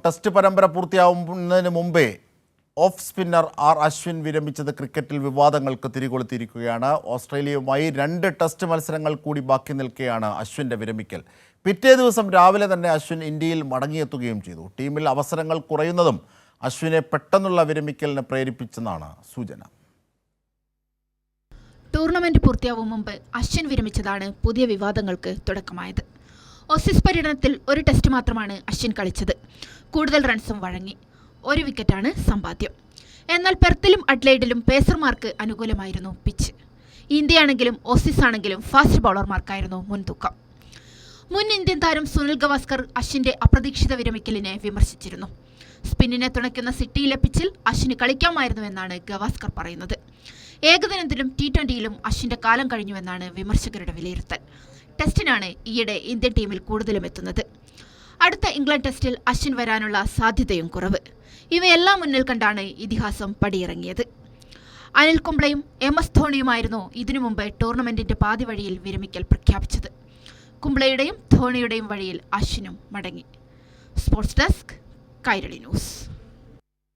Test പരമ്പര പൂർത്തിയാവുന്നതിന് മുമ്പേ off spinner R Ashwin വിരമിച്ചത് ക്രിക്കറ്റിൽ വിവാദങ്ങൾക്ക് തിരികൊളുത്തിയിരിക്കുകയാണ്. ഓസ്ട്രേലിയയുമായി 2 ടെസ്റ്റ് മത്സരങ്ങൾ കൂടി ബാക്കി നിൽക്കെയാണ് അശ്വിൻ്റെ വിരമിക്കൽ. പിറ്റേ ദിവസം രാവിലെ തന്നെ അശ്വിൻ ഇന്ത്യയിൽ മടങ്ങിയെത്തുകയും ചെയ്തു. ടീമിൽ അവസരങ്ങൾ കുറയുന്നതും അശ്വിനെ പെട്ടെന്നുള്ള വിരമിക്കലിന് പ്രേരിപ്പിച്ചെന്നാണ് സൂചന. ടൂർണമെന്റ് പൂർത്തിയാവും മുമ്പ് അശ്വിൻ വിരമിച്ചതാണ് പുതിയ വിവാദങ്ങൾക്ക് തുടക്കമായത്. ഓസീസ് പര്യടനത്തിൽ 1 ടെസ്റ്റ് മാത്രമാണ് അശ്വിൻ കളിച്ചത്. കൂടുതൽ റൺസും വഴങ്ങി. 1 വിക്കറ്റാണ് സമ്പാദ്യം. എന്നാൽ പെർത്തിലും അഡ്ലൈഡിലും പേസർമാർക്ക് അനുകൂലമായിരുന്നു പിച്ച്. ഇന്ത്യയാണെങ്കിലും ഓസീസ് ആണെങ്കിലും ഫാസ്റ്റ് ബൗളർമാർക്കായിരുന്നു മുൻതൂക്കം. മുൻ ഇന്ത്യൻ താരം സുനിൽ ഗവാസ്കർ അശ്വിന്റെ അപ്രതീക്ഷിത വിരമിക്കലിനെ വിമർശിച്ചിരുന്നു. സ്പിന്നിനെ തുണയ്ക്കുന്ന സിറ്റിയിലെ പിച്ചിൽ അശ്വിന് കളിക്കാമായിരുന്നുവെന്നാണ് ഗവാസ്കർ പറയുന്നത്. ഏകദിനത്തിലും T20യിലും അശ്വിന്റെ കാലം കഴിഞ്ഞുവെന്നാണ് വിമർശകരുടെ വിലയിരുത്തൽ. ടെസ്റ്റിനാണ് ഈയിടെ ഇന്ത്യൻ ടീമിൽ കൂടുതലും എത്തുന്നത്. അടുത്ത ഇംഗ്ലണ്ട് ടെസ്റ്റിൽ അശ്വിൻ വരാനുള്ള സാധ്യതയും കുറവ്. ഇവയെല്ലാം മുന്നിൽ കണ്ടാണ് ഇതിഹാസം പടിയിറങ്ങിയത്. അനിൽ കുംബ്ലെയും MS ധോണിയുമായിരുന്നു ഇതിനു മുമ്പ് ടൂർണമെന്റിന്റെ പാതി വഴിയിൽ വിരമിക്കൽ പ്രഖ്യാപിച്ചത്. കുംബ്ലെയുടെയും ധോണിയുടെയും വഴിയിൽ അശ്വിനും മടങ്ങി. Sports desk, Kairali news.